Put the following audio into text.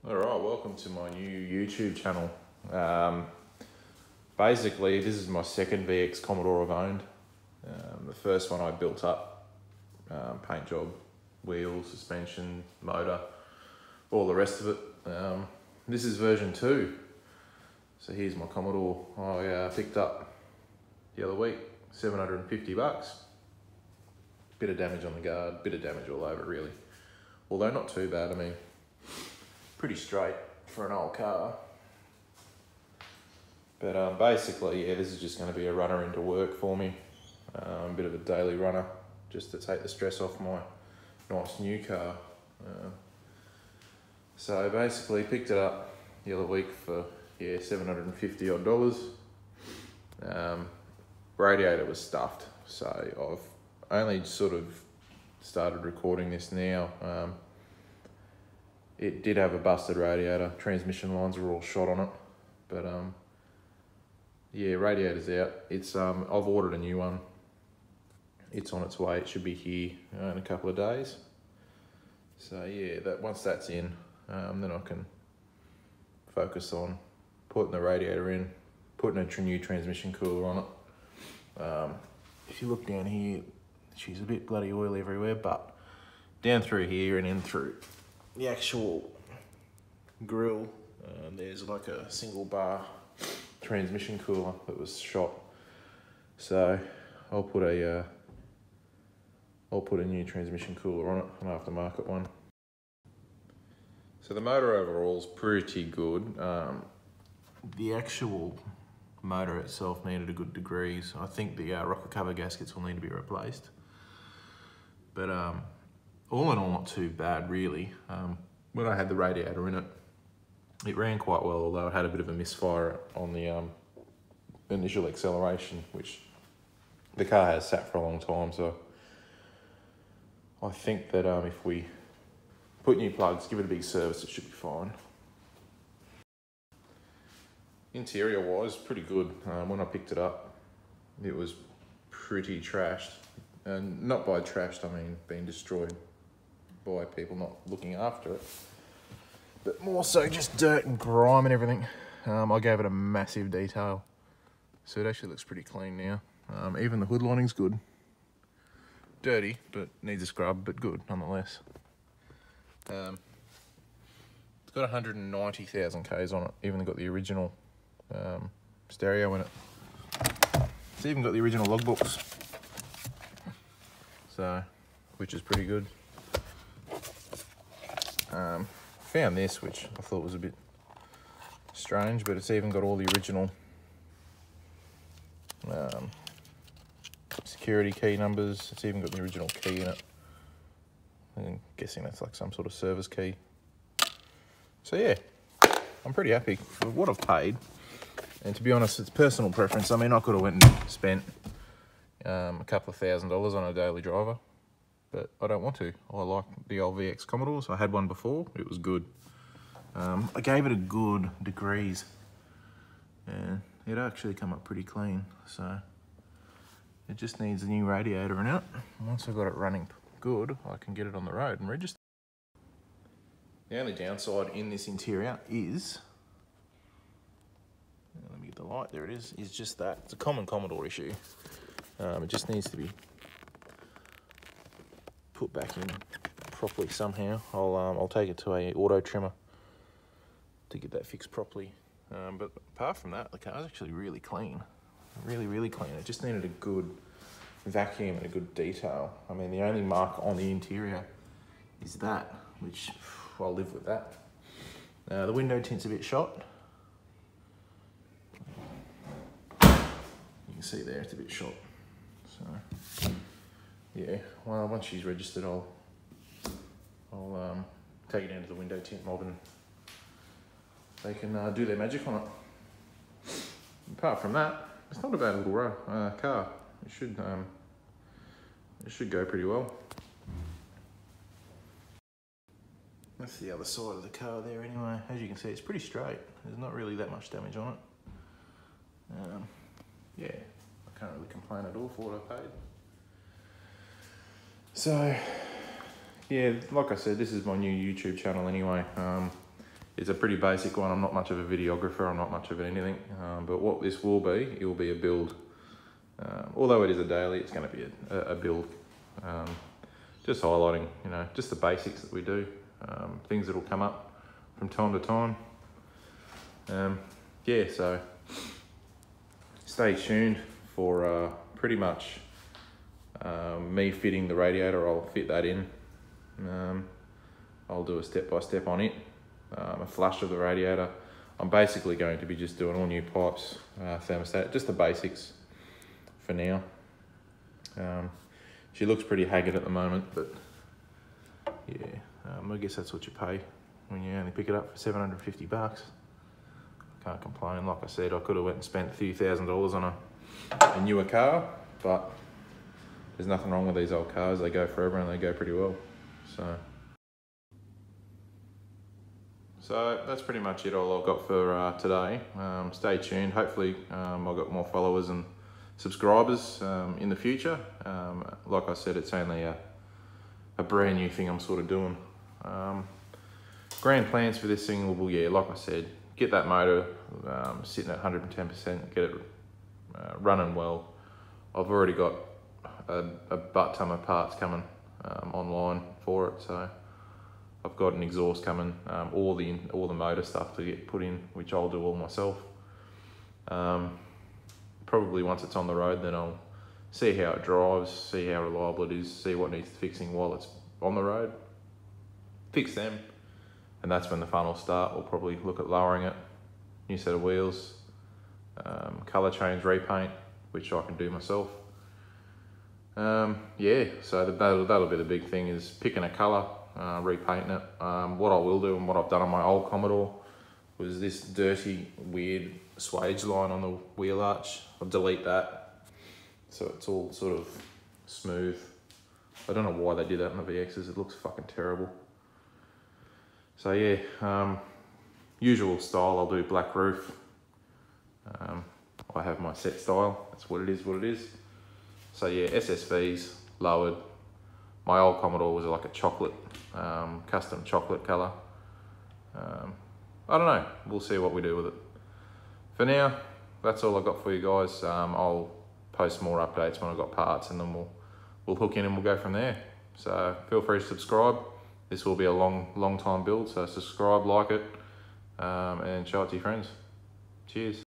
Alright, welcome to my new YouTube channel. Basically, this is my second VX Commodore I've owned. The first one I built up, paint job, wheels, suspension, motor, all the rest of it. This is version 2. So here's my Commodore I picked up the other week, 750 bucks. Bit of damage on the guard, bit of damage all over really. Although not too bad, I mean, pretty straight for an old car. But basically, yeah, this is just going to be a runner into work for me. A bit of a daily runner, just to take the stress off my nice new car. So basically, picked it up the other week for $750 odd. Radiator was stuffed, so I've only sort of started recording this now. It did have a busted radiator. Transmission lines were all shot on it, but yeah, radiator's out. It's I've ordered a new one. It's on its way. It should be here in a couple of days. So yeah, once that's in, then I can focus on putting the radiator in, putting a new transmission cooler on it. If you look down here, she's a bit bloody oil everywhere, but down through here and in through the actual grill, there's like a single bar transmission cooler that was shot. So I'll put a new transmission cooler on it, an aftermarket one. So the motor overall is pretty good. The actual motor itself needed a good degree, so I think the rocker cover gaskets will need to be replaced. But all in all, not too bad really. When I had the radiator in it, it ran quite well, although it had a bit of a misfire on the initial acceleration, which the car has sat for a long time. So I think that if we put new plugs, give it a big service, it should be fine. Interior wise, pretty good. When I picked it up, it was pretty trashed. And not by trashed, I mean being destroyed by people not looking after it, but more so just dirt and grime and everything. I gave it a massive detail, so it actually looks pretty clean now. Even the hood lining's good. Dirty, but needs a scrub, but good nonetheless. It's got 190,000 Ks on it, even got the original stereo in it. It's even got the original logbooks, so, which is pretty good. Found this, which I thought was a bit strange, but it's even got all the original security key numbers. It's even got the original key in it. I'm guessing that's like some sort of service key. So yeah, I'm pretty happy with what I've paid. And to be honest, it's personal preference. I mean, I could have went and spent a couple of $1,000s on a daily driver, but I don't want to. I like the old VX Commodores. I had one before, it was good. I gave it a good degrees, and it actually come up pretty clean. So it just needs a new radiator in it. Once I've got it running good, I can get it on the road and register. The only downside in this interior is, let me get the light, there it is just that. It's a common Commodore issue. It just needs to be put back in properly somehow. I'll take it to a auto trimmer to get that fixed properly. But apart from that, the car's actually really clean. Really clean. It just needed a good vacuum and a good detail. I mean, the only mark on the interior is that, which I'll live with that. The window tint's a bit shot. You can see there, it's a bit shot. So yeah, well, once she's registered, I'll take it down to the window tint mob and they can do their magic on it. Apart from that, it's not a bad little car. It should go pretty well. That's the other side of the car there anyway. As you can see, it's pretty straight. There's not really that much damage on it. Yeah, I can't really complain at all for what I paid. So, yeah, like I said, this is my new YouTube channel anyway. It's a pretty basic one. I'm not much of a videographer, I'm not much of anything, but what this will be, it will be a build. Although it is a daily, it's going to be a build. Just highlighting, you know, just the basics that we do, things that will come up from time to time. Yeah, so stay tuned for pretty much me fitting the radiator. I'll fit that in. I'll do a step-by-step on it, a flush of the radiator. I'm basically going to be just doing all new pipes, thermostat, just the basics for now. She looks pretty haggard at the moment, but yeah, I guess that's what you pay when you only pick it up for 750 bucks. Can't complain. Like I said, I could have went and spent a few $1,000s on a newer car, but there's nothing wrong with these old cars. They go forever and they go pretty well. So that's pretty much it, all I've got for today. Stay tuned. Hopefully I've got more followers and subscribers in the future. Like I said, it's only a brand new thing I'm sort of doing. Grand plans for this thing will, yeah, like I said, get that motor sitting at 110%, get it running well. I've already got a butt ton of parts coming online for it, so I've got an exhaust coming, all the motor stuff to get put in, which I'll do all myself. Probably once it's on the road, then I'll see how it drives, see how reliable it is, see what needs fixing while it's on the road, fix them, and that's when the fun will start. We'll probably look at lowering it, new set of wheels, colour change, repaint, which I can do myself. Yeah, so that'll be the big thing, is picking a colour, repainting it. What I will do, and what I've done on my old Commodore, was this dirty, weird swage line on the wheel arch. I'll delete that, so it's all sort of smooth. I don't know why they did that on the VXs, it looks fucking terrible. So yeah, usual style, I'll do black roof. I have my set style, that's what it is. So yeah, SSVs, lowered. My old Commodore was like a chocolate, custom chocolate colour. I don't know, we'll see what we do with it. For now, that's all I've got for you guys. I'll post more updates when I've got parts, and then we'll hook in and we'll go from there. So feel free to subscribe. This will be a long time build, so subscribe, like it, and show it to your friends. Cheers.